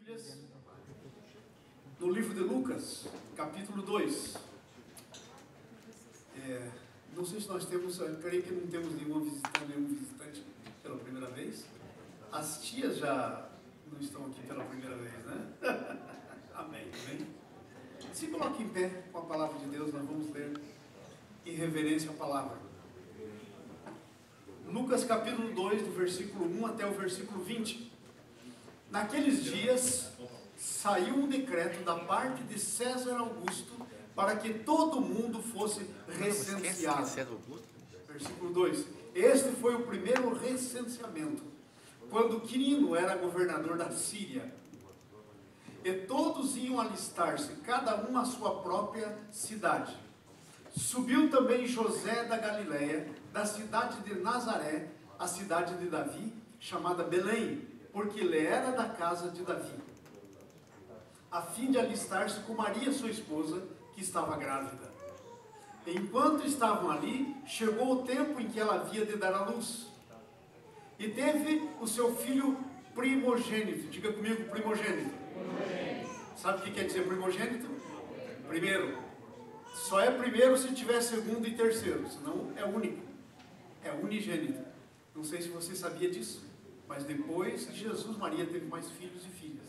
Bíblias no livro de Lucas, capítulo 2. Não sei se nós temos, eu creio que não temos nenhum visitante pela primeira vez. As tias já não estão aqui pela primeira vez, né? Amém, amém. Se coloque em pé com a palavra de Deus, nós vamos ler em reverência à palavra. Lucas capítulo 2, do versículo 1 até o versículo 20. Naqueles dias saiu um decreto da parte de César Augusto para que todo mundo fosse recenseado. Versículo 2. Este foi o primeiro recenseamento, quando Quirino era governador da Síria. E todos iam alistar-se, cada um à sua própria cidade. Subiu também José da Galileia, da cidade de Nazaré, a cidade de Davi, chamada Belém, porque ele era da casa de Davi, a fim de alistar-se com Maria, sua esposa, que estava grávida. Enquanto estavam ali, chegou o tempo em que ela havia de dar à luz. E teve o seu filho primogênito. Diga comigo, primogênito. Sabe o que quer dizer primogênito? Primeiro. Só é primeiro se tiver segundo e terceiro, senão é único. É unigênito. Não sei se você sabia disso, mas depois de Jesus, Maria teve mais filhos e filhas.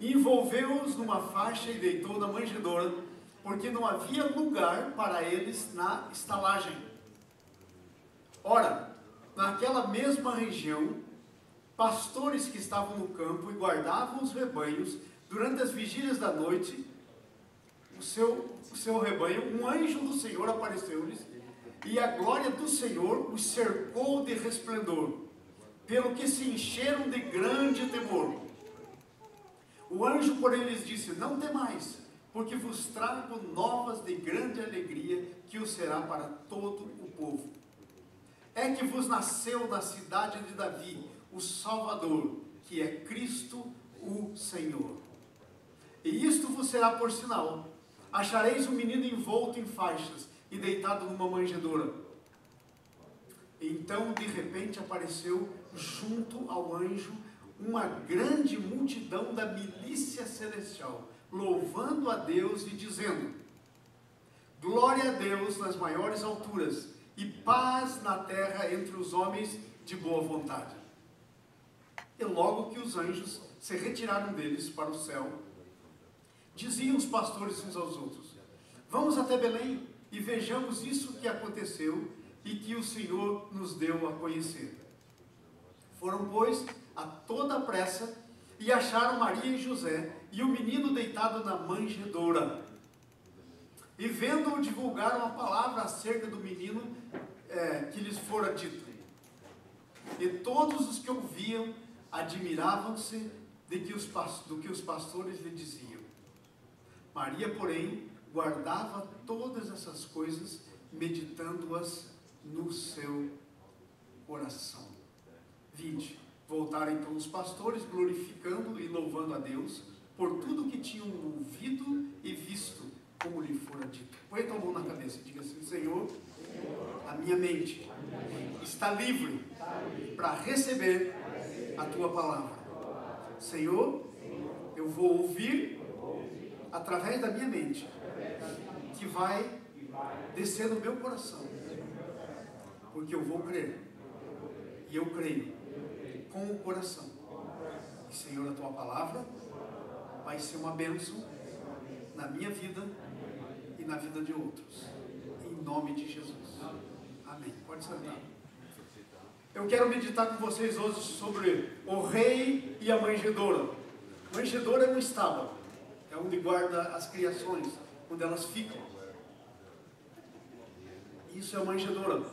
Envolveu-os numa faixa e deitou na manjedoura, porque não havia lugar para eles na estalagem. Ora, naquela mesma região, pastores que estavam no campo e guardavam os rebanhos, durante as vigílias da noite, o seu rebanho, um anjo do Senhor apareceu-lhes, e a glória do Senhor os cercou de resplendor, pelo que se encheram de grande temor. O anjo, porém, lhes disse: não temais, porque vos trago novas de grande alegria, que o será para todo o povo. É que vos nasceu na cidade de Davi o Salvador, que é Cristo o Senhor. E isto vos será por sinal: achareis um menino envolto em faixas e deitado numa manjedoura. Então, de repente, apareceu junto ao anjo uma grande multidão da milícia celestial, louvando a Deus e dizendo: glória a Deus nas maiores alturas, e paz na terra entre os homens de boa vontade. E logo que os anjos se retiraram deles para o céu, diziam os pastores uns aos outros: vamos até Belém e vejamos isso que aconteceu e que o Senhor nos deu a conhecer. Foram, pois, a toda pressa e acharam Maria e José e o menino deitado na manjedoura. E vendo-o, divulgaram a palavra acerca do menino que lhes fora dito. E todos os que ouviam admiravam-se do que os pastores lhe diziam. Maria, porém, guardava todas essas coisas, meditando-as no seu coração. 20. Voltaram então os pastores, glorificando e louvando a Deus por tudo que tinham ouvido e visto, como lhe fora dito. Põe a mão na cabeça e diga assim: Senhor, a minha mente está livre para receber a tua palavra. Senhor, eu vou ouvir através da minha mente, que vai descer no meu coração, porque eu vou crer, e eu creio com o coração. E, Senhor, a tua palavra vai ser uma bênção na minha vida e na vida de outros, em nome de Jesus. Amém. Pode sentar. Eu quero meditar com vocês hoje sobre o rei e a manjedoura. Manjedoura é um estábulo, é onde guarda as criações, onde elas ficam. Isso é a manjedoura.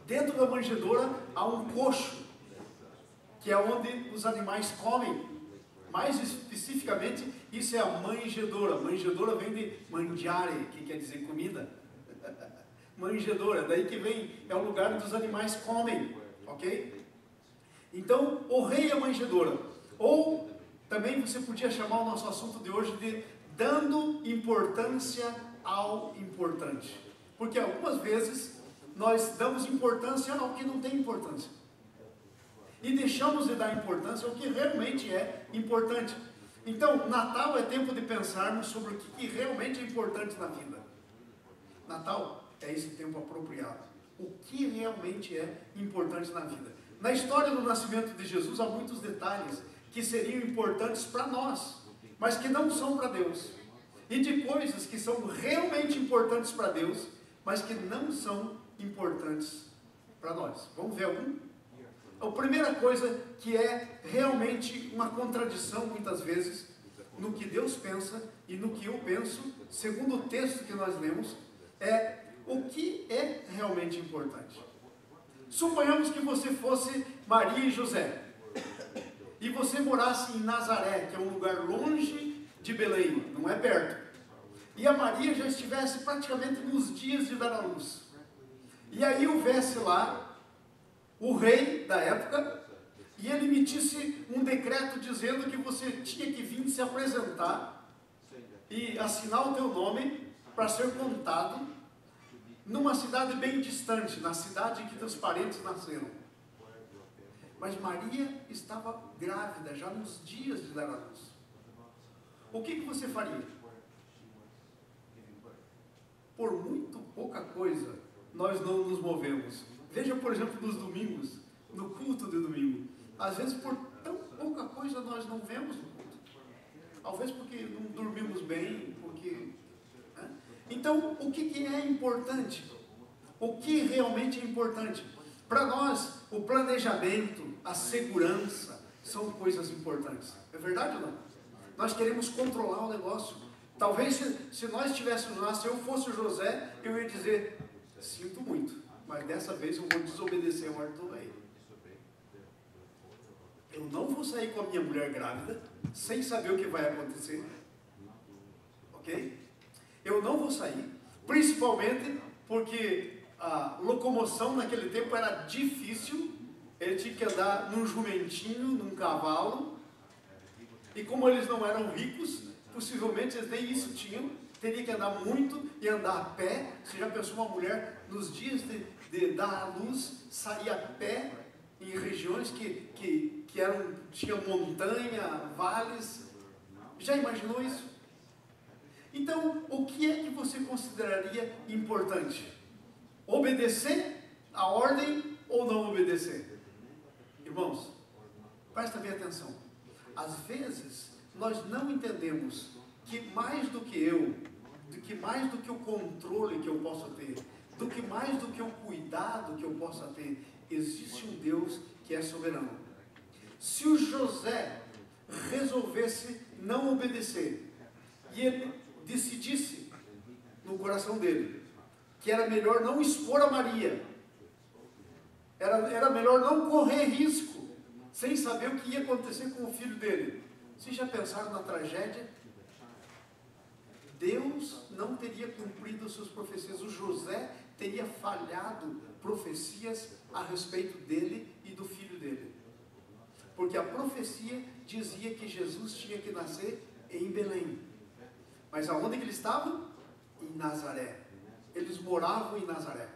Dentro da manjedoura há um coxo, que é onde os animais comem. Mais especificamente, isso é a manjedoura. Manjedoura vem de mangiare, que quer dizer comida. Manjedoura, daí que vem, é o lugar onde os animais comem, ok? Então, o rei e a manjedoura. Ou, também você podia chamar o nosso assunto de hoje de dando importância ao importante. Porque algumas vezes nós damos importância ao que não tem importância. e deixamos de dar importância ao que realmente é importante. Então, Natal é tempo de pensarmos sobre o que realmente é importante na vida. Natal é esse tempo apropriado. O que realmente é importante na vida. Na história do nascimento de Jesus há muitos detalhes que seriam importantes para nós, mas que não são para Deus. E de coisas que são realmente importantes para Deus, mas que não são importantes para nós. Vamos ver algum? A primeira coisa que é realmente uma contradição muitas vezes no que Deus pensa e no que eu penso, segundo o texto que nós lemos, é o que é realmente importante. Suponhamos que você fosse Maria e José e você morasse em Nazaré, que é um lugar longe de Belém, não é perto, e a Maria já estivesse praticamente nos dias de dar à luz, e aí houvesse lá o rei da época, e ele emitisse um decreto dizendo que você tinha que vir se apresentar e assinar o teu nome para ser contado numa cidade bem distante, na cidade em que teus parentes nasceram. Mas Maria estava grávida, já nos dias de dar à luz. O que você faria? Por muito pouca coisa, nós não nos movemos. Veja, por exemplo, nos domingos, no culto de domingo. Às vezes, por tão pouca coisa, nós não vemos no culto. Talvez porque não dormimos bem, porque... Né? Então, o que é importante? O que realmente é importante? Para nós, o planejamento, a segurança, são coisas importantes. É verdade ou não? Nós queremos controlar o negócio. Talvez, se nós tivéssemos lá, se eu fosse o José, eu ia dizer, sinto muito, mas dessa vez eu vou desobedecer a ordem do rei. Eu não vou sair com a minha mulher grávida, sem saber o que vai acontecer. Ok? Eu não vou sair, principalmente porque a locomoção naquele tempo era difícil. Ele tinha que andar num jumentinho, num cavalo, e como eles não eram ricos, possivelmente eles nem isso tinham, teria que andar muito e andar a pé. Você já pensou uma mulher nos dias de dar à luz, sair a pé em regiões que tinham montanha, vales? Já imaginou isso? Então, o que é que você consideraria importante? Obedecer a ordem ou não obedecer? Irmãos, presta bem atenção. Às vezes, nós não entendemos que mais do que eu, mais do que o controle que eu posso ter, mais do que o cuidado que eu possa ter, existe um Deus que é soberano. Se o José resolvesse não obedecer, e ele decidisse no coração dele que era melhor não expor a Maria, era melhor não correr risco, sem saber o que ia acontecer com o filho dele. Vocês já pensaram na tragédia? Deus não teria cumprido as suas profecias. O José teria falhado profecias a respeito dele e do filho dele. Porque a profecia dizia que Jesus tinha que nascer em Belém. Mas aonde que eles estavam? Em Nazaré. Eles moravam em Nazaré.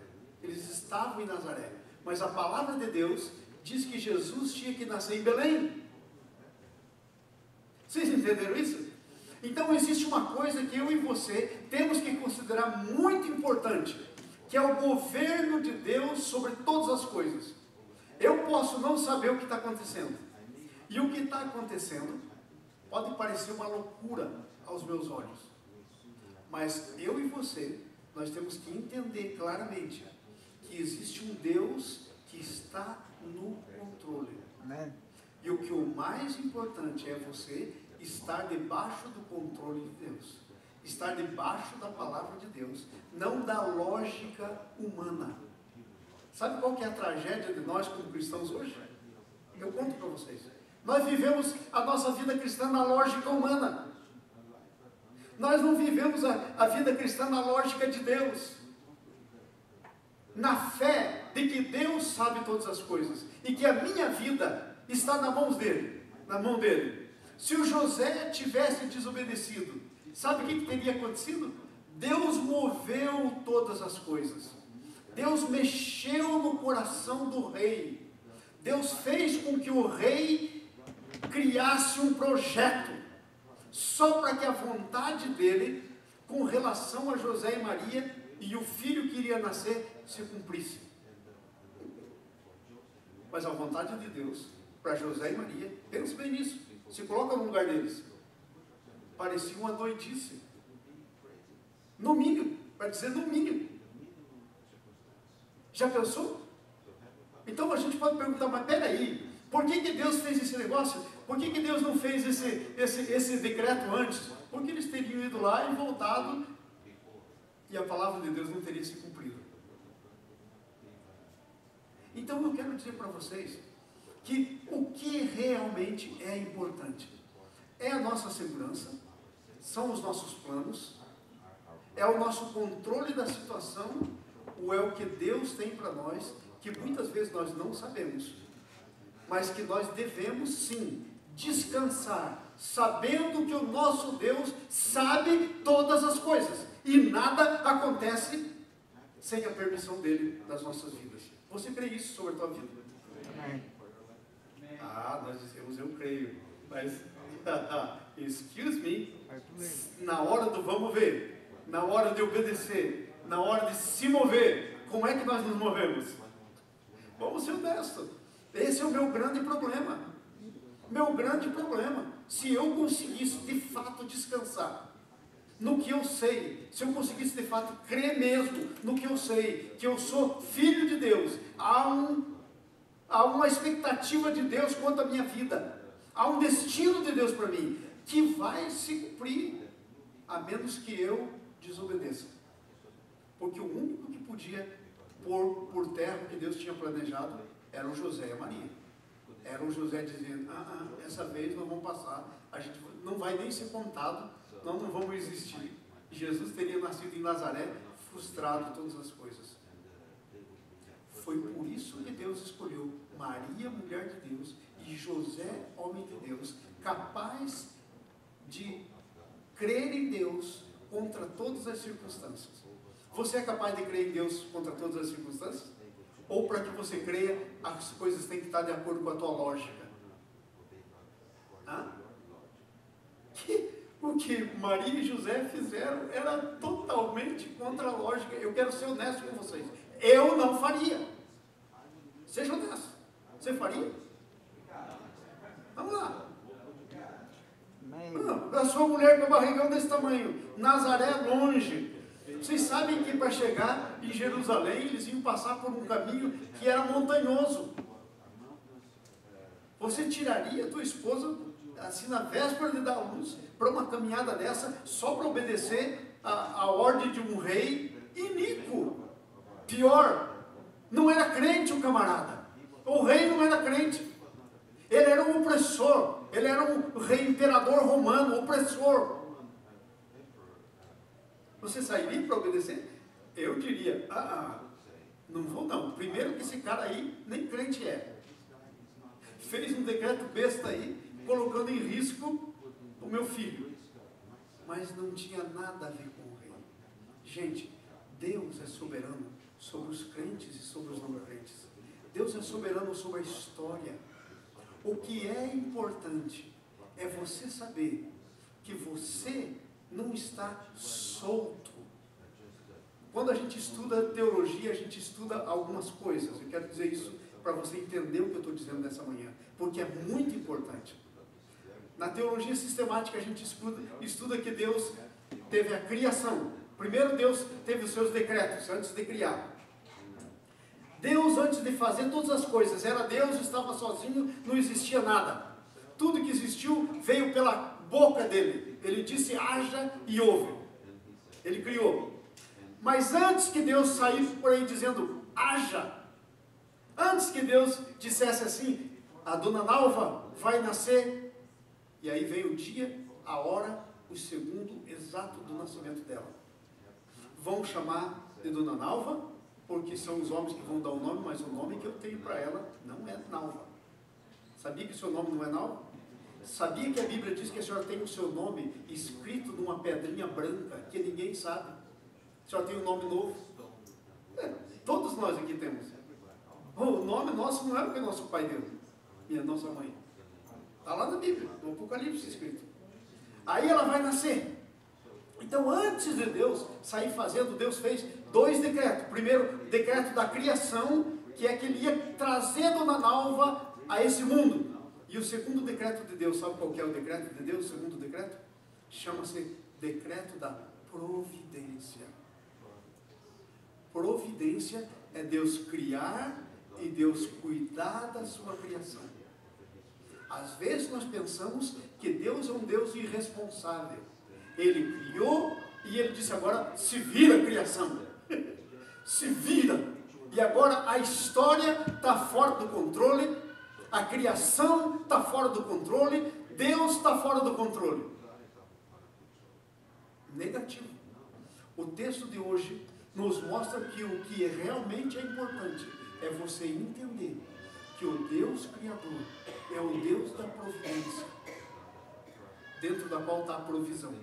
Eles estavam em Nazaré. Mas a palavra de Deus diz que Jesus tinha que nascer em Belém. Vocês entenderam isso? Então existe uma coisa que eu e você temos que considerar muito importante, que é o governo de Deus sobre todas as coisas. Eu posso não saber o que está acontecendo. E o que está acontecendo pode parecer uma loucura aos meus olhos. Mas eu e você, nós temos que entender claramente que existe um Deus que está no controle. Amém. E o que o mais importante é você estar debaixo do controle de Deus. Estar debaixo da palavra de Deus, não da lógica humana. Sabe qual que é a tragédia de nós como cristãos hoje? Eu conto para vocês. Nós vivemos a nossa vida cristã na lógica humana. Nós não vivemos a vida cristã na lógica de Deus. Na fé de que Deus sabe todas as coisas e que a minha vida está nas mãos dele, na mão dele. Se o José tivesse desobedecido, sabe o que teria acontecido? Deus moveu todas as coisas. Deus mexeu no coração do rei. Deus fez com que o rei criasse um projeto, só para que a vontade dele, com relação a José e Maria, e o filho que iria nascer, se cumprisse. Mas a vontade de Deus, para José e Maria, pense bem nisso, se coloca no lugar deles, parecia uma doidice. No mínimo, para dizer no mínimo. Já pensou? Então a gente pode perguntar, mas peraí, por que Deus fez esse negócio? Por que Deus não fez esse decreto antes? Porque eles teriam ido lá e voltado, e a palavra de Deus não teria se cumprido. Então eu quero dizer para vocês, que o que realmente é importante, é a nossa segurança, são os nossos planos, é o nosso controle da situação, ou é o que Deus tem para nós, que muitas vezes nós não sabemos, mas que nós devemos sim descansar, sabendo que o nosso Deus sabe todas as coisas, e nada acontece sem a permissão dele nas nossas vidas. Você crê isso sobre a tua vida? Ah, nós dizemos eu creio, mas excuse me, na hora do vamos ver, na hora de obedecer, na hora de se mover, como é que nós nos movemos? Vamos ser honestos. Esse é o meu grande problema. Meu grande problema. Se eu conseguisse de fato descansar no que eu sei, se eu conseguisse de fato crer mesmo no que eu sei, que eu sou filho de Deus, há uma expectativa de Deus quanto à minha vida, há um destino de Deus para mim, que vai se cumprir, a menos que eu desobedeça. Porque o único que podia pôr por terra o que Deus tinha planejado era o José e a Maria. Era o José dizendo, essa vez nós vamos passar, a gente não vai nem ser contado, nós não vamos existir. Jesus teria nascido em Nazaré, frustrado todas as coisas. Foi por isso que Deus escolheu Maria, mulher de Deus, e José, homem de Deus, capaz de crer em Deus contra todas as circunstâncias. Você é capaz de crer em Deus contra todas as circunstâncias? Ou para que você creia, as coisas têm que estar de acordo com a tua lógica? O que Maria e José fizeram era totalmente contra a lógica. Eu quero ser honesto com vocês. Eu não faria. Seja honesto. Você faria? Vamos lá. A sua mulher com a barrigão desse tamanho. Nazaré longe. Vocês sabem que para chegar em Jerusalém, eles iam passar por um caminho que era montanhoso. Você tiraria a tua esposa, assim na véspera de dar a luz, para uma caminhada dessa, só para obedecer a ordem de um rei iníquo? Pior, não era crente o camarada. O rei não era crente. Ele era um opressor. Ele era um rei imperador romano, opressor. Você sairia para obedecer? Eu diria, não vou não. Primeiro que esse cara aí nem crente é. Fez um decreto besta aí, colocando em risco o meu filho. Mas não tinha nada a ver com o rei. Gente, Deus é soberano sobre os crentes e sobre os não crentes. Deus é soberano sobre a história. O que é importante é você saber que você não está solto. Quando a gente estuda teologia, a gente estuda algumas coisas. Eu quero dizer isso para você entender o que eu estou dizendo nessa manhã, porque é muito importante. Na teologia sistemática, a gente estuda que Deus teve a criação. Primeiro Deus teve os seus decretos antes de criar. Deus, antes de fazer todas as coisas, era Deus, estava sozinho, não existia nada. Tudo que existiu veio pela boca dele. Ele disse, haja e houve. Ele criou. Mas antes que Deus saísse por aí dizendo, haja, antes que Deus dissesse assim, a dona Nalva vai nascer, e aí veio o dia, a hora, o segundo exato do nascimento dela. Vão chamar de dona Nalva, porque são os homens que vão dar o nome, mas o nome que eu tenho para ela não é Nalva. Sabia que o seu nome não é Nalva? Sabia que a Bíblia diz que a senhora tem o seu nome escrito numa pedrinha branca, que ninguém sabe? A senhora tem um nome novo? Todos nós aqui temos. O nome nosso não é o que nosso pai deu, e a nossa mãe. Está lá na Bíblia, no Apocalipse escrito. Aí ela vai nascer. Então, antes de Deus sair fazendo, Deus fez 2 decretos. Primeiro, decreto da criação, que é que Ele ia trazer Dona Nalva a esse mundo. E o segundo decreto de Deus, sabe qual que é o decreto de Deus? O segundo decreto? Chama-se decreto da providência. Providência é Deus criar e Deus cuidar da sua criação. Às vezes nós pensamos que Deus é um Deus irresponsável. Ele criou e Ele disse agora, se vira criação. Se vira. E agora a história está fora do controle, a criação está fora do controle, Deus está fora do controle. Negativo. O texto de hoje nos mostra que o que realmente é importante é você entender que o Deus Criador é o Deus da providência, dentro da qual está a provisão.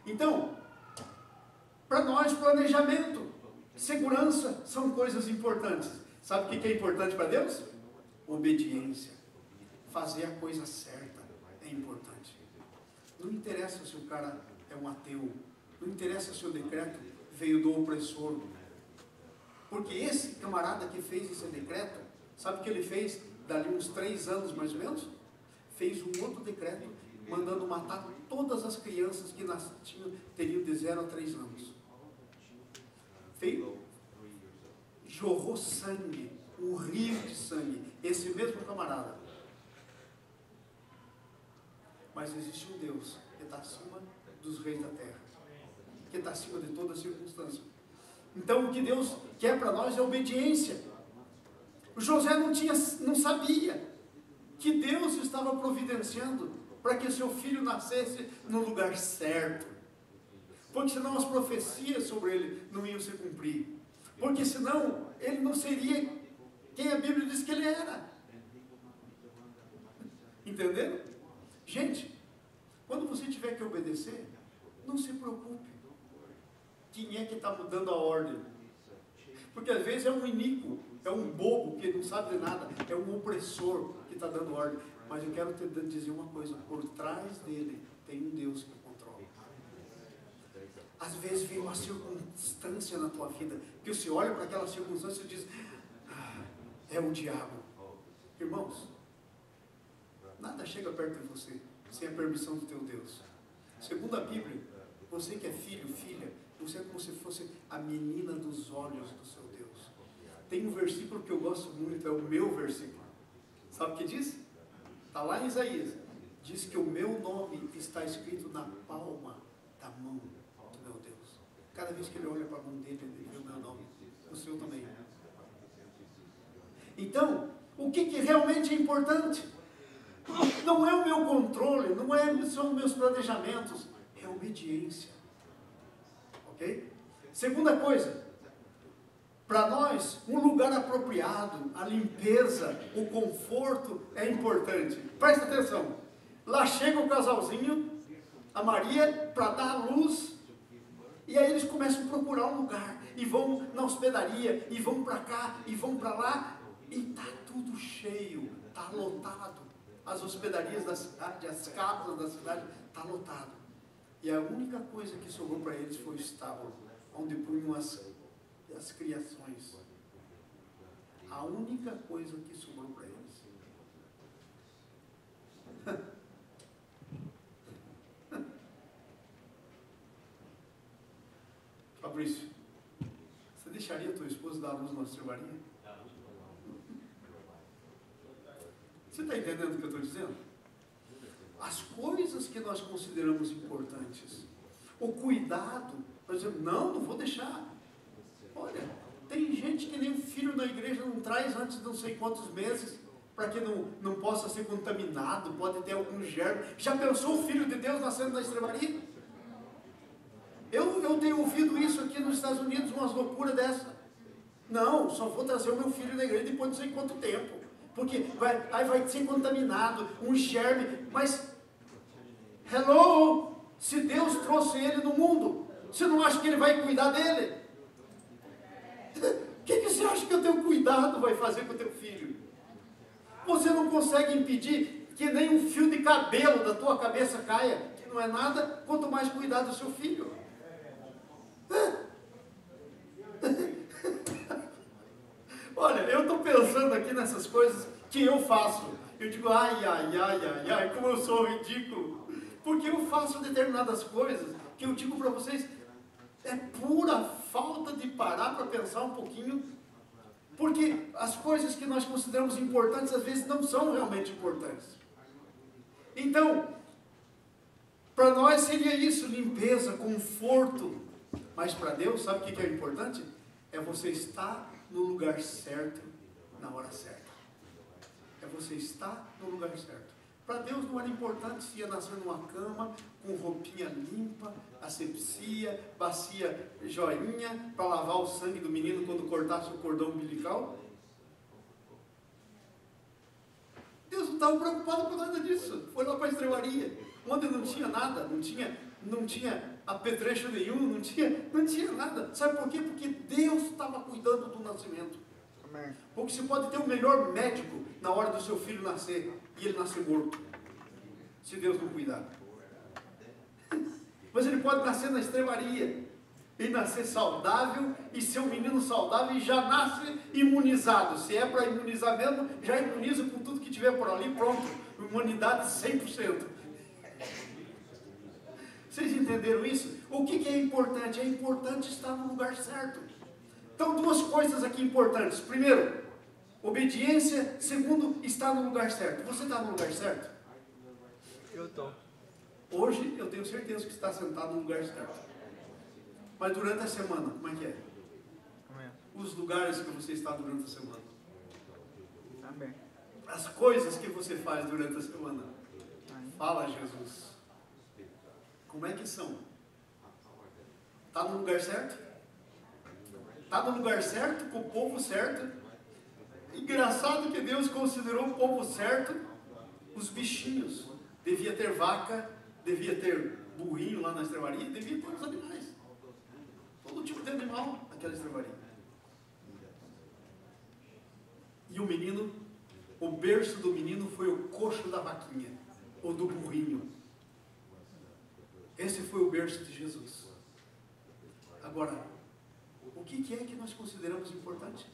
Então, para nós, planejamento, segurança são coisas importantes. Sabe o que é importante para Deus? Obediência. Fazer a coisa certa é importante. Não interessa se o cara é um ateu, não interessa se o decreto veio do opressor. Porque esse camarada que fez esse decreto, sabe o que ele fez dali uns 3 anos mais ou menos? Fez um outro decreto mandando matar todas as crianças que teriam de 0 a 3 anos. Jorrou sangue, um rio de sangue, esse mesmo camarada. Mas existe um Deus que está acima dos reis da terra, que está acima de toda circunstância. Então o que Deus quer para nós é obediência. O José não sabia que Deus estava providenciando para que seu filho nascesse no lugar certo. Porque senão as profecias sobre ele não iam se cumprir. Porque senão ele não seria quem a Bíblia diz que ele era. Entenderam? Gente, quando você tiver que obedecer, não se preocupe. Quem é que está mudando a ordem? Porque às vezes é um iníquo, é um bobo que não sabe de nada, é um opressor que está dando ordem. Mas eu quero te dizer uma coisa, por trás dele tem um Deus que controla. Às vezes vem uma circunstância na tua vida, que você olha para aquela circunstância e diz, é o diabo. Irmãos, nada chega perto de você sem a permissão do teu Deus. Segundo a Bíblia, você que é filho, filha, você é como se fosse a menina dos olhos do seu Deus. Tem um versículo que eu gosto muito, é o meu versículo. Sabe o que diz? Está lá em Isaías. Diz que o meu nome está escrito na palma da mão do meu Deus. Cada vez que ele olha para a mão dele, ele vê o meu nome. O seu também. Então, o que realmente é importante? Não é o meu controle, são os meus planejamentos, é a obediência. Ok? Segunda coisa, para nós, um lugar apropriado, a limpeza, o conforto é importante. Presta atenção. Lá chega o casalzinho, a Maria, para dar a luz, e aí eles começam a procurar um lugar, e vão na hospedaria, e vão para cá, e vão para lá, e está tudo cheio, está lotado. As hospedarias da cidade, as casas da cidade, está lotado. E a única coisa que sobrou para eles foi o estábulo, onde punham as criações. A única coisa que sobrou para eles. Fabrício, você deixaria a tua esposa dar a luz na estrebaria? Você está entendendo o que eu estou dizendo? As coisas que nós consideramos importantes, o cuidado, por exemplo, não vou deixar. Olha, tem gente que nem o filho na igreja não traz antes de não sei quantos meses, para que não possa ser contaminado, pode ter algum germe. Já pensou o Filho de Deus nascendo na estrebaria? Eu tenho ouvido isso aqui nos Estados Unidos, umas loucuras dessa. Não, só vou trazer o meu filho na igreja depois de não sei quanto tempo. Porque aí vai ser contaminado, um germe. Mas, hello, se Deus trouxe ele no mundo, você não acha que ele vai cuidar dele? que você acha que o teu cuidado vai fazer com o teu filho? Você não consegue impedir que nem um fio de cabelo da tua cabeça caia, que não é nada, quanto mais cuidar do seu filho. Olha, eu estou pensando aqui nessas coisas que eu faço. Eu digo, ai, como eu sou ridículo. Porque eu faço determinadas coisas que eu digo para vocês, é pura falta de parar para pensar um pouquinho. Porque as coisas que nós consideramos importantes, às vezes não são realmente importantes. Então, para nós seria isso, limpeza, conforto. Mas para Deus, sabe o que é importante? É você estar no lugar certo, na hora certa. É você estar no lugar certo. Para Deus não era importante se ia nascer numa cama, com roupinha limpa, asepsia, bacia joinha, para lavar o sangue do menino quando cortasse o cordão umbilical. Deus não estava preocupado com nada disso. Foi lá para a estrebaria, onde não tinha nada, não tinha apetrecho nenhum, não tinha nada. Sabe por quê? Porque Deus estava cuidando do nascimento. Amém. Porque você pode ter o melhor médico na hora do seu filho nascer e ele nascer morto, se Deus não cuidar. Mas ele pode nascer na estrebaria e nascer saudável e ser um menino saudável e já nasce imunizado. Se é para imunizar mesmo, já imuniza com tudo que tiver por ali, pronto, imunidade 100%. Vocês entenderam isso? O que é importante? É importante estar no lugar certo. Então, duas coisas aqui importantes. Primeiro, obediência. Segundo, estar no lugar certo. Você está no lugar certo? Eu estou. Hoje, eu tenho certeza que está sentado no lugar certo. Mas durante a semana, como é que é? Amém. Os lugares que você está durante a semana. Amém. As coisas que você faz durante a semana. Amém. Fala, Jesus. Como é que são? Está no lugar certo? Está no lugar certo, com o povo certo? Engraçado que Deus considerou o povo certo os bichinhos. Devia ter vaca, devia ter burrinho lá na estrebaria, devia ter os animais. Todo tipo de animal naquela estrebaria. E o menino, o berço do menino foi o coxo da vaquinha, ou do burrinho. Esse foi o berço de Jesus. Agora, o que é que nós consideramos importante?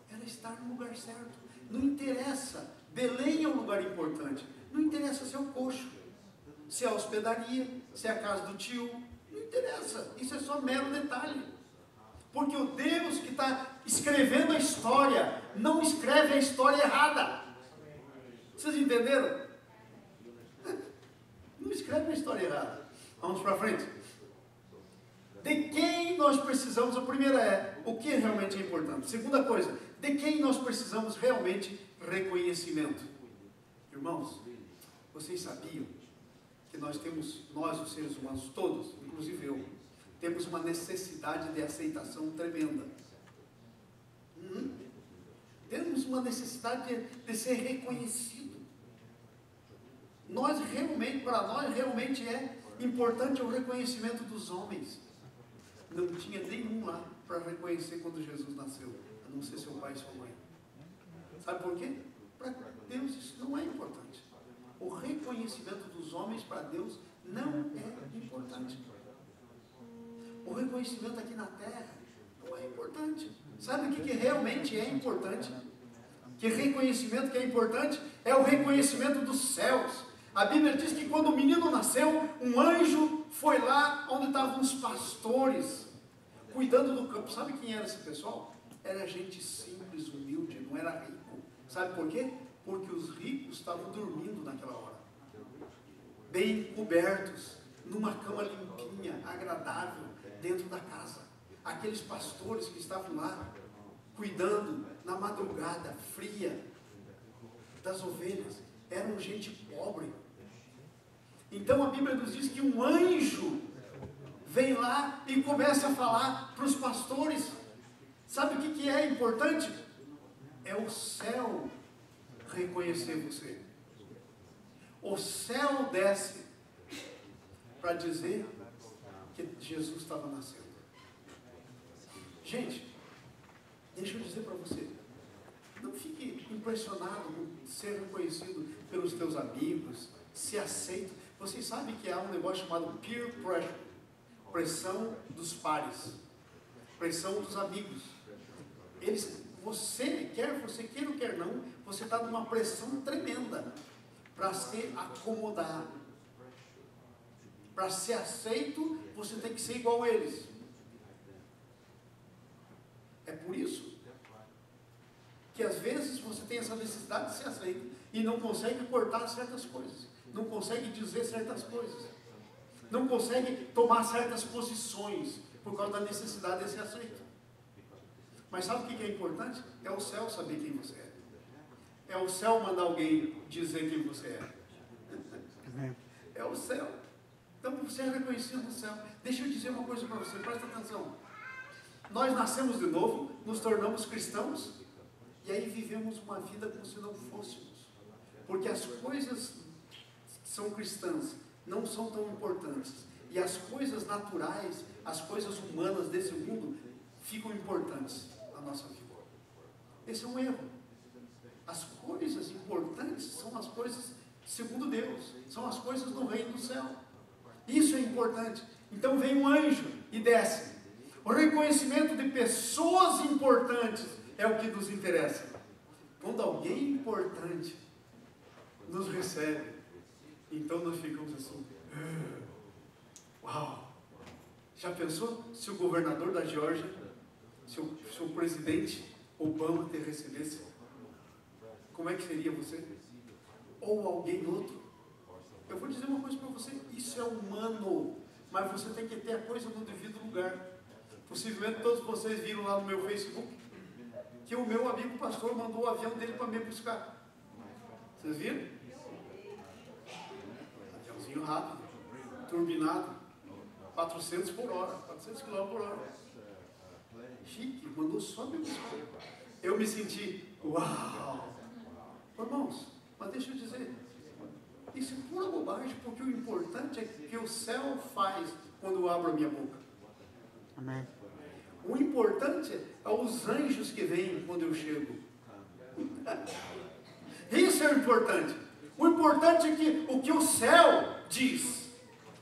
Era estar no lugar certo. Não interessa, Belém é um lugar importante. Não interessa se é o coxo, se é a hospedaria, se é a casa do tio. Não interessa, isso é só mero detalhe. Porque o Deus que está escrevendo a história, não escreve a história errada. Vocês entenderam? Não escreve a história errada. Vamos para frente. De quem nós precisamos? A primeira é, o que realmente é importante. Segunda coisa, de quem nós precisamos realmente reconhecimento. Irmãos, vocês sabiam que nós, os seres humanos todos, inclusive eu, temos uma necessidade de aceitação tremenda. Temos uma necessidade de ser reconhecido. Para nós realmente é importante o reconhecimento dos homens. Não tinha nenhum lá para reconhecer quando Jesus nasceu, a não ser seu pai e sua mãe. Sabe por quê? Para Deus isso não é importante. O reconhecimento dos homens para Deus não é importante. O reconhecimento aqui na terra não é importante. Sabe o que realmente é importante? Que reconhecimento que é importante? É o reconhecimento dos céus. A Bíblia diz que quando o menino nasceu, um anjo foi lá onde estavam os pastores, cuidando do campo. Sabe quem era esse pessoal? Era gente simples, humilde, não era rico. Sabe por quê? Porque os ricos estavam dormindo naquela hora. Bem cobertos, numa cama limpinha, agradável, dentro da casa. Aqueles pastores que estavam lá, cuidando na madrugada fria das ovelhas, eram gente pobre. Então a Bíblia nos diz que um anjo vem lá e começa a falar para os pastores. Sabe o que é importante? É o céu reconhecer você. O céu desce para dizer que Jesus estava nascendo. Gente, Deixa eu dizer para você, não fique impressionado com ser reconhecido pelos teus amigos, ser aceito. Vocês sabem que há um negócio chamado peer pressure, pressão dos pares, pressão dos amigos. Você queira ou quer não, você está numa pressão tremenda para ser acomodado. Para ser aceito, você tem que ser igual a eles. É por isso que às vezes você tem essa necessidade de ser aceito e não consegue cortar certas coisas, não consegue dizer certas coisas, não consegue tomar certas posições por causa da necessidade de ser aceito. Mas sabe o que é importante? É o céu saber quem você é. É o céu mandar alguém dizer quem você é. É o céu. Então você é reconhecido no céu. Deixa eu dizer uma coisa para você, presta atenção. Nós nascemos de novo, nos tornamos cristãos, e aí vivemos uma vida como se não fôssemos. Porque as coisas que são cristãs não são tão importantes. E as coisas naturais, as coisas humanas desse mundo, ficam importantes na nossa vida. Esse é um erro. As coisas importantes são as coisas segundo Deus, são as coisas do reino do céu. Isso é importante. Então vem um anjo e desce. O reconhecimento de pessoas importantes é o que nos interessa. Quando alguém importante nos recebe, então nós ficamos assim, uau! Já pensou se o governador da Geórgia, se o presidente Obama te recebesse? Como é que seria você? Ou alguém outro? Eu vou dizer uma coisa para você, isso é humano, mas você tem que ter a coisa no devido lugar. Possivelmente todos vocês viram lá no meu Facebook que o meu amigo pastor mandou o avião dele para me buscar. Vocês viram? Aviãozinho rápido, turbinado, 400 por hora, 400 km por hora. Chique, mandou só me buscar. Eu me senti, uau! Irmãos, mas deixa eu dizer, isso é pura bobagem, porque o importante é que o céu faz quando eu abro a minha boca. Amém. O importante é os anjos que vêm quando eu chego. Isso é o importante. O importante é que o que o céu diz.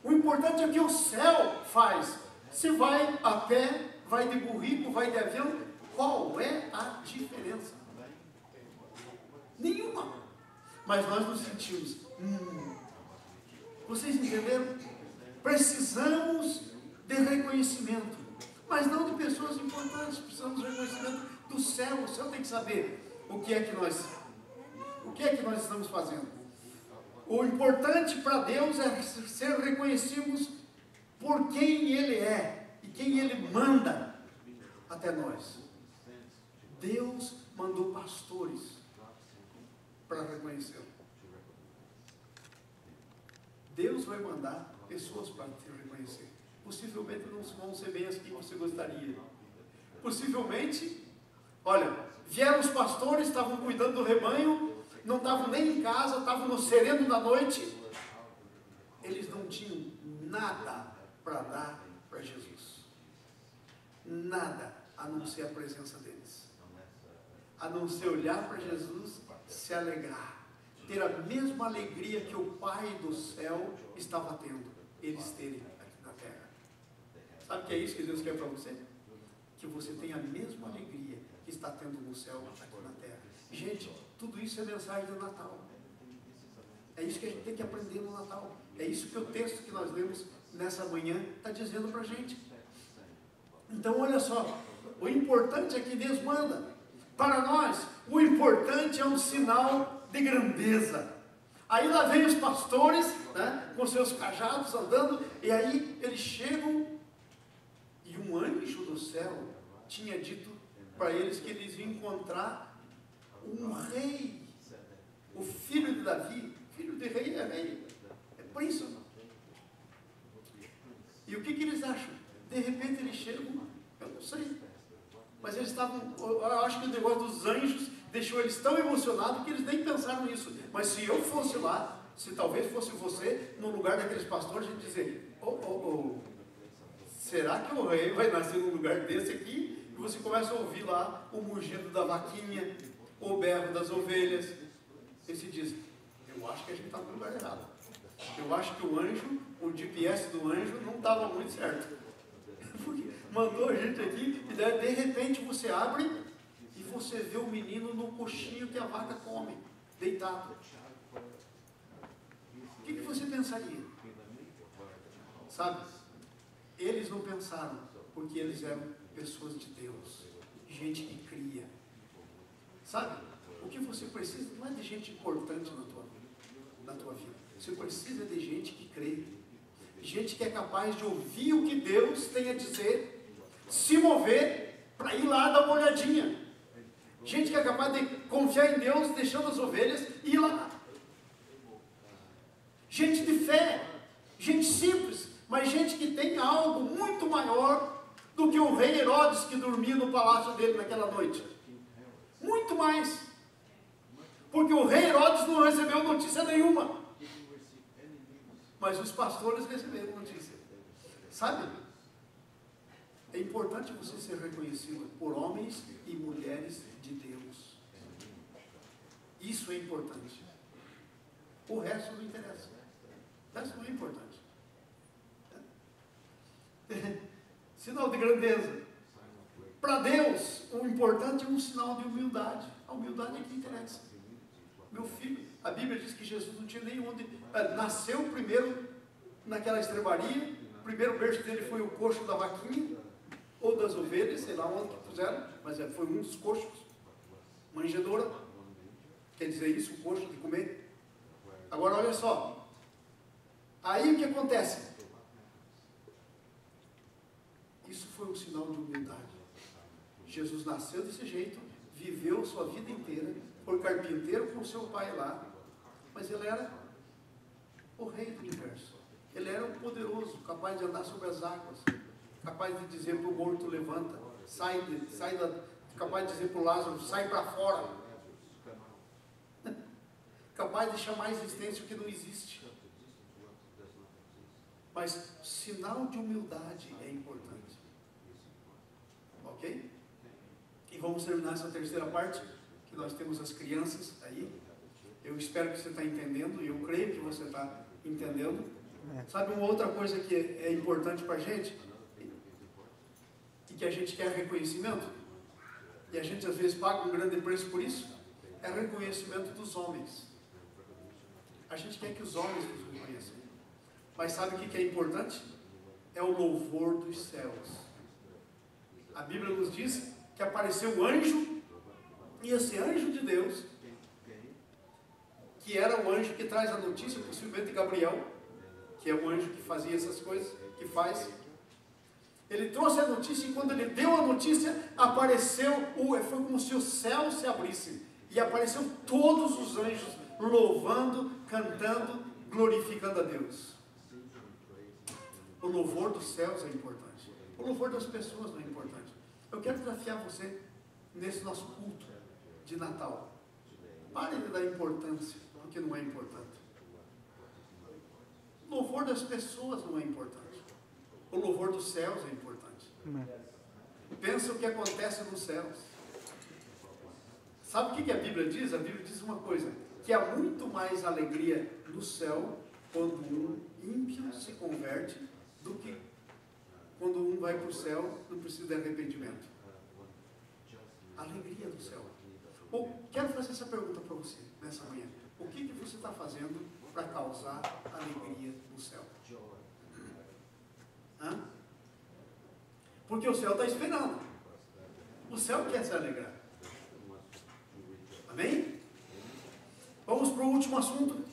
O importante é o que o céu faz. Se vai a pé, vai de burrico, vai de avião, qual é a diferença? Nenhuma. Mas nós nos sentimos. Vocês entenderam? Precisamos de reconhecimento, mas não de pessoas importantes. Precisamos de reconhecimento do céu. O céu tem que saber o que é que nós estamos fazendo. O importante para Deus é ser reconhecidos por quem Ele é e quem Ele manda até nós. Deus mandou pastores para reconhecê-lo. Deus vai mandar pessoas para te reconhecer. Possivelmente não vão ser bem as que você gostaria. Possivelmente, olha, vieram os pastores, estavam cuidando do rebanho, não estavam nem em casa, estavam no sereno da noite. Eles não tinham nada para dar para Jesus. Nada, a não ser a presença deles. A não ser olhar para Jesus, se alegrar. Ter a mesma alegria que o Pai do céu estava tendo, eles terem aqui na terra. Sabe o que é isso que Deus quer para você? Que você tenha a mesma alegria que está tendo no céu aqui na terra. Gente, tudo isso é mensagem do Natal. É isso que a gente tem que aprender no Natal. É isso que o texto que nós lemos nessa manhã está dizendo para a gente. Então olha só, o importante é que Deus manda. Para nós, o importante é um sinal de grandeza. Aí lá vem os pastores, né, com seus cajados andando, e aí eles chegam, e um anjo do céu tinha dito para eles que eles iam encontrar um rei, o filho de Davi. Filho de rei, é príncipe. E o que eles acham? De repente eles chegam, eu não sei, mas eles estavam, eu acho que o negócio dos anjos deixou eles tão emocionados que eles nem pensaram nisso. Mas se eu fosse lá, se talvez fosse você, no lugar daqueles pastores, a gente dizer, será que o rei vai nascer num lugar desse aqui? você começa a ouvir lá o mugido da vaquinha, o berro das ovelhas. E se diz, eu acho que a gente está no lugar errado. Eu acho que o anjo, o GPS do anjo não estava muito certo. Porque mandou a gente aqui e daí, de repente você abre e você vê o menino no coxinho que a vaca come, deitado. O que você pensaria? Sabe? Eles não pensaram, porque eles eram pessoas de Deus, gente que cria. Sabe? O que você precisa não é de gente importante na tua vida. Você precisa de gente que crê. Gente que é capaz de ouvir o que Deus tem a dizer, se mover para ir lá dar uma olhadinha. Gente que é capaz de confiar em Deus, deixando as ovelhas e ir lá. Gente de fé, gente simples, mas gente que tem algo muito maior do que o rei Herodes que dormia no palácio dele naquela noite. Muito mais. Porque o rei Herodes não recebeu notícia nenhuma. Mas os pastores receberam notícia. Sabe? É importante você ser reconhecido por homens e mulheres de Deus. Isso é importante. O resto não interessa. O resto não é importante. Sinal de grandeza. Para Deus, o importante é um sinal de humildade. A humildade é que interessa. Meu filho, a Bíblia diz que Jesus não tinha nem onde. Nasceu primeiro naquela estrebaria. O primeiro berço dele foi o coxo da vaquinha, ou das ovelhas, sei lá onde que puseram, mas foi um dos coxos. Manjedoura. Quer dizer isso, o coxo de comer. Agora olha só. Aí o que acontece? Isso foi um sinal de humildade. Jesus nasceu desse jeito, viveu sua vida inteira, foi carpinteiro com seu pai lá, mas ele era o rei do universo. Ele era um poderoso, capaz de andar sobre as águas, capaz de dizer para o morto, levanta, capaz de dizer para o Lázaro, sai para fora, capaz de chamar a existência o que não existe. Mas sinal de humildade é importante. Ok? E vamos terminar essa terceira parte, que nós temos as crianças aí. Eu espero que você está entendendo, e eu creio que você está entendendo. Sabe uma outra coisa que é importante para a gente? E que a gente quer reconhecimento? E a gente às vezes paga um grande preço por isso? É reconhecimento dos homens. A gente quer que os homens nos reconheçam. Mas sabe o que é importante? É o louvor dos céus. A Bíblia nos diz que apareceu um anjo, e esse anjo de Deus, que era o anjo que traz a notícia, possivelmente Gabriel, que é o anjo que fazia essas coisas, que faz. Ele trouxe a notícia, e quando ele deu a notícia, apareceu, foi como se o céu se abrisse, e apareceu todos os anjos louvando, cantando, glorificando a Deus. O louvor dos céus é importante. O louvor das pessoas não é importante. Eu quero desafiar você nesse nosso culto de Natal. Pare de dar importância ao que não é importante. O louvor das pessoas não é importante. O louvor dos céus é importante. Pensa o que acontece nos céus. Sabe o que a Bíblia diz? A Bíblia diz uma coisa, que há muito mais alegria no céu quando um ímpio se converte do que quando um vai para o céu, não precisa de arrependimento. Alegria do céu. Quero fazer essa pergunta para você nessa manhã. O que você está fazendo para causar alegria no céu? Hã? Porque o céu está esperando. O céu quer se alegrar. Amém? Vamos para o último assunto.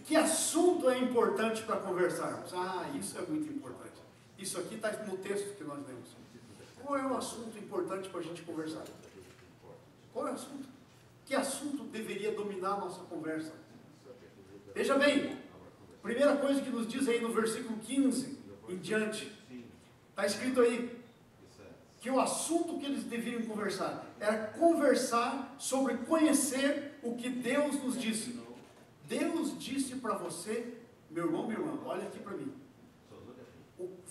Que assunto é importante para conversarmos? Isso é muito importante. Isso aqui está no texto que nós lemos. Qual é o assunto importante para a gente conversar? Qual é o assunto? Que assunto deveria dominar a nossa conversa? Veja bem, primeira coisa que nos diz aí no versículo 15 em diante, está escrito aí, que o assunto que eles deveriam conversar era conversar sobre conhecer o que Deus nos disse. Deus disse para você, meu irmão, minha irmã, olha aqui para mim.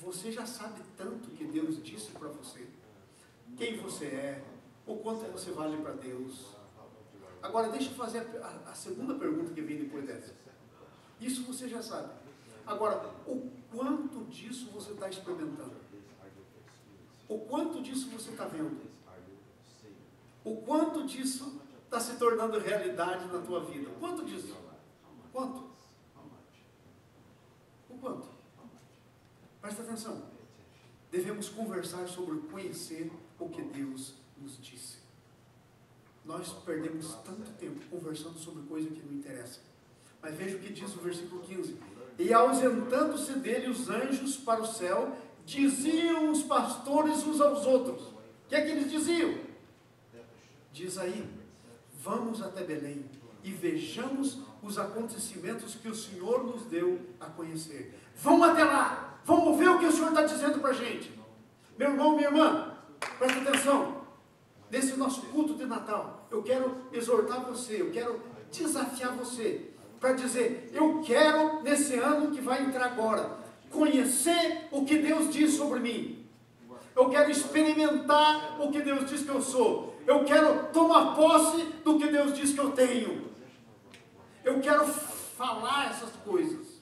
Você já sabe tanto que Deus disse para você, quem você é, o quanto você vale para Deus. Agora deixa eu fazer a segunda pergunta que vem depois dessa. Isso você já sabe. Agora, o quanto disso você está experimentando? O quanto disso você está vendo? O quanto disso está se tornando realidade na tua vida? O quanto disso? Quanto? O quanto? Presta atenção. Devemos conversar sobre conhecer o que Deus nos disse. Nós perdemos tanto tempo conversando sobre coisa que não interessa. Mas veja o que diz o versículo 15. E ausentando-se dele os anjos para o céu, diziam os pastores uns aos outros. O que é que eles diziam? Diz aí, vamos até Belém e vejamos os acontecimentos que o Senhor nos deu a conhecer. Vamos até lá, vamos ver o que o Senhor está dizendo para a gente. Meu irmão, minha irmã, presta atenção. Nesse nosso culto de Natal, eu quero exortar você, eu quero desafiar você, para dizer, eu quero, nesse ano que vai entrar agora, conhecer o que Deus diz sobre mim. Eu quero experimentar o que Deus diz que eu sou. Eu quero tomar posse do que Deus diz que eu tenho. Eu quero falar essas coisas.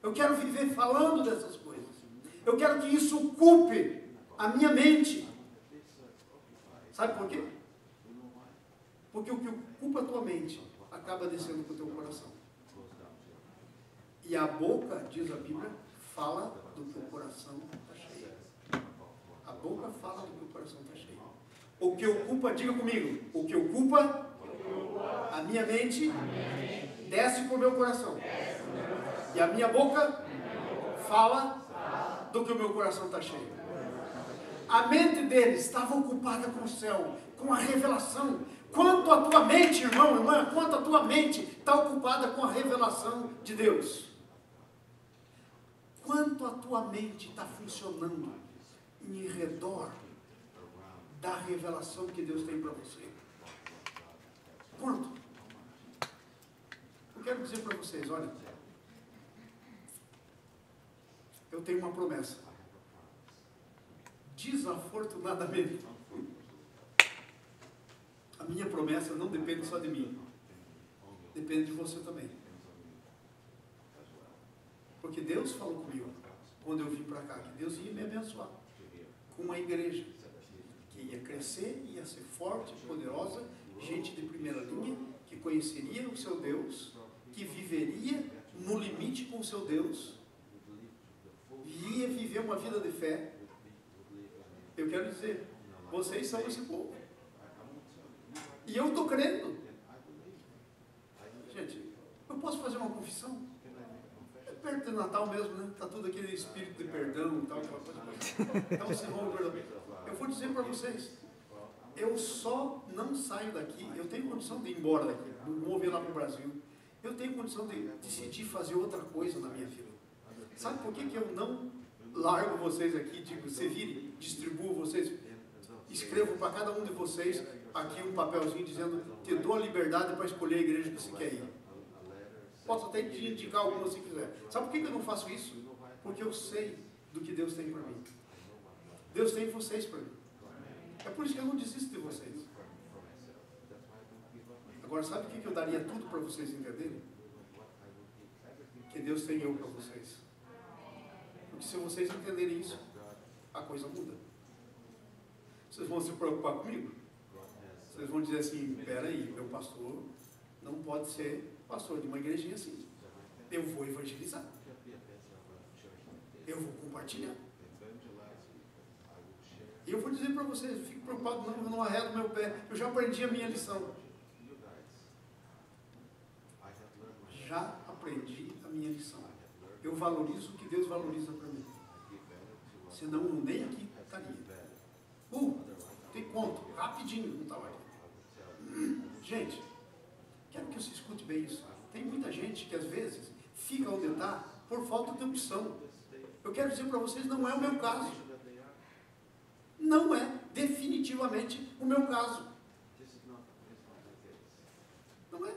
Eu quero viver falando dessas coisas. Eu quero que isso ocupe a minha mente. Sabe por quê? Porque o que ocupa a tua mente acaba descendo para o teu coração. E a boca, diz a Bíblia, fala do que o coração está cheio. A boca fala do que o coração está cheio. O que ocupa, diga comigo, o que ocupa a minha mente desce para o meu coração. E a minha boca fala do que o meu coração está cheio. A mente dele estava ocupada com o céu, com a revelação. Quanto a tua mente, irmão, irmã, quanto a tua mente está ocupada com a revelação de Deus? Quanto a tua mente está funcionando em redor da revelação que Deus tem para você? Quanto? Eu quero dizer para vocês, olha, eu tenho uma promessa. Desafortunadamente, a minha promessa não depende só de mim, depende de você também. Porque Deus falou comigo, quando eu vim para cá, que Deus ia me abençoar com uma igreja que ia crescer, ia ser forte, poderosa, gente de primeira linha, que conheceria o seu Deus, que viveria no limite com o seu Deus, e ia viver uma vida de fé. Eu quero dizer, vocês são esse povo. E eu estou crendo. Gente, eu posso fazer uma confissão? É perto do Natal mesmo, né? Está tudo aquele espírito de perdão e tal. Então, se vão perdão. Eu vou dizer para vocês, eu só não saio daqui, eu tenho condição de ir embora daqui, não vou vir lá para o Brasil. Eu tenho condição de decidir fazer outra coisa na minha vida. Sabe por que eu não largo vocês aqui, digo, se vire, distribuo vocês, escrevo para cada um de vocês aqui um papelzinho dizendo, te dou a liberdade para escolher a igreja que você quer ir. Posso até indicar alguma se quiser. Sabe por que eu não faço isso? Porque eu sei do que Deus tem para mim. Deus tem vocês para mim. É por isso que eu não desisto de vocês. Agora, sabe o que eu daria tudo para vocês entenderem? Que Deus tem eu para vocês. Porque se vocês entenderem isso, a coisa muda. Vocês vão se preocupar comigo? Vocês vão dizer assim, peraí, meu pastor não pode ser pastor de uma igrejinha assim. Eu vou evangelizar. Eu vou compartilhar. E eu vou dizer para vocês, eu fico preocupado, não arredo meu pé. Eu já aprendi a minha lição. Já aprendi a minha lição. Eu valorizo o que Deus valoriza para mim. Senão eu nem aqui estaria. Tem conto, rapidinho, não estava aqui. Gente, quero que você escute bem isso. Tem muita gente que às vezes fica onde está por falta de opção. Eu quero dizer para vocês, não é o meu caso. Não é definitivamente o meu caso. Não é.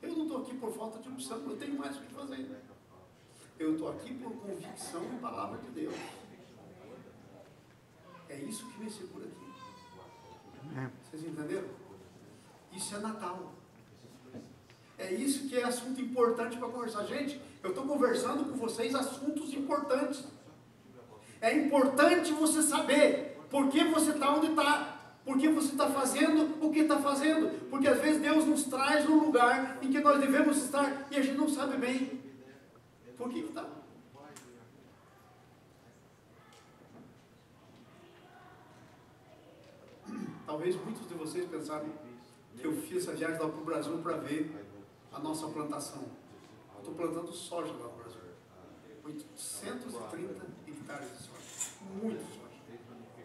Eu não estou aqui por falta de opção, eu tenho mais o que fazer. Eu estou aqui por convicção e palavra de Deus. É isso que me segura aqui. Vocês entenderam? Isso é Natal. É isso que é assunto importante para conversar. Gente, eu estou conversando com vocês assuntos importantes. É importante você saber por que você está onde está. Por que você está fazendo o que está fazendo. Porque às vezes Deus nos traz num lugar em que nós devemos estar e a gente não sabe bem por que está. Talvez muitos de vocês pensaram que eu fiz essa viagem lá para o Brasil para ver a nossa plantação. Eu estou plantando soja lá no Brasil. 830 hectares de soja. Muito soja.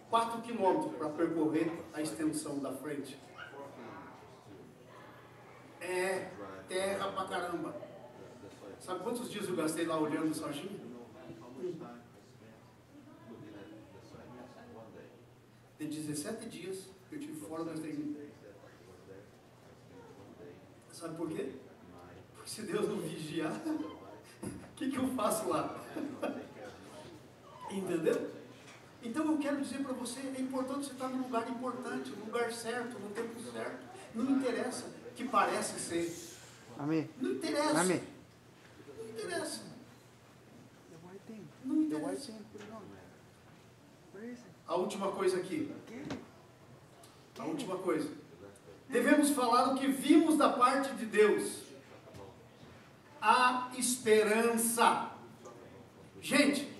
4 quilômetros para percorrer a extensão da frente. É terra pra caramba. Sabe quantos dias eu gastei lá olhando sojinha? De 17 dias que eu tive fora, gastei 1. Sabe por quê? Porque se Deus não vigiar, o que eu faço lá? Entendeu? Então eu quero dizer para você, é importante você estar num lugar importante, no lugar certo, no tempo certo. Não interessa o que parece ser. Amém. Não interessa. Amém. Não interessa. Não interessa. A última coisa aqui. A última coisa. Devemos falar o que vimos da parte de Deus. A esperança. Gente,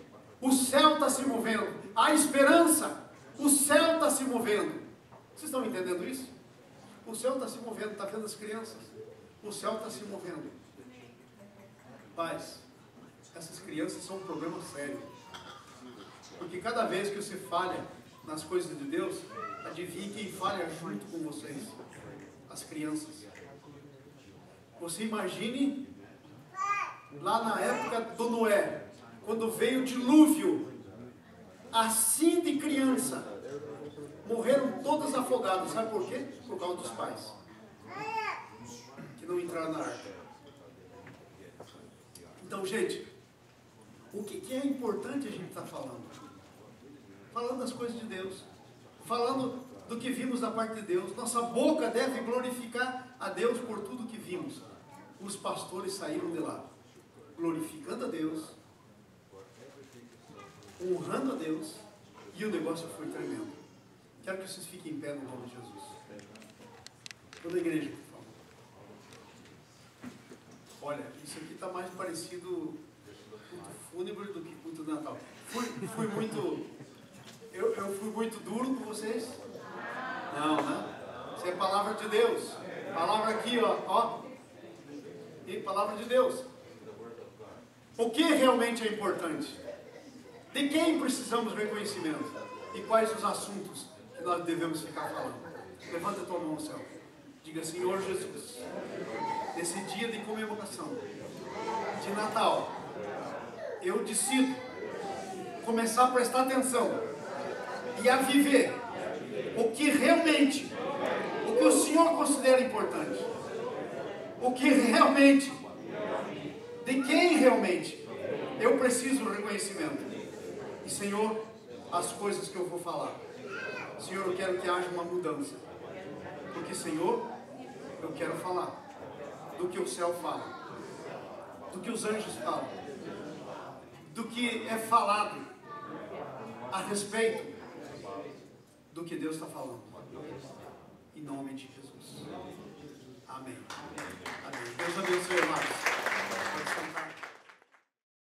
o céu está se movendo. A esperança. O céu está se movendo. Vocês estão entendendo isso? O céu está se movendo. Está vendo as crianças? O céu está se movendo. Pais, essas crianças são um problema sério. Porque cada vez que você falha nas coisas de Deus, adivinhe quem falha junto com vocês? As crianças. Você imagine lá na época do Noé, quando veio o dilúvio, assim de criança, morreram todas afogadas. Sabe por quê? Por causa dos pais que não entraram na arca. Então, gente, o que é importante a gente estar falando? Falando das coisas de Deus, falando do que vimos da parte de Deus. Nossa boca deve glorificar a Deus por tudo que vimos. Os pastores saíram de lá glorificando a Deus, honrando a Deus, e o negócio foi tremendo. Quero que vocês fiquem em pé no nome de Jesus. Toda a igreja, por favor. Olha, isso aqui está mais parecido culto fúnebre do que culto de Natal. Fui muito... Eu fui muito duro com vocês? Não, né? Isso é palavra de Deus. Palavra aqui, ó. E palavra de Deus. O que realmente é importante? De quem precisamos reconhecimento? E quais os assuntos que nós devemos ficar falando? Levanta a tua mão ao céu. Diga, Senhor Jesus, nesse dia de comemoração de Natal, eu decido começar a prestar atenção e a viver o que realmente, o que o Senhor considera importante, o que realmente, de quem realmente eu preciso do reconhecimento. E Senhor, as coisas que eu vou falar, Senhor, eu quero que haja uma mudança, porque Senhor, eu quero falar do que o céu fala, do que os anjos falam, do que é falado a respeito do que Deus está falando. Em nome de Jesus. Amém. Amém. Deus abençoe.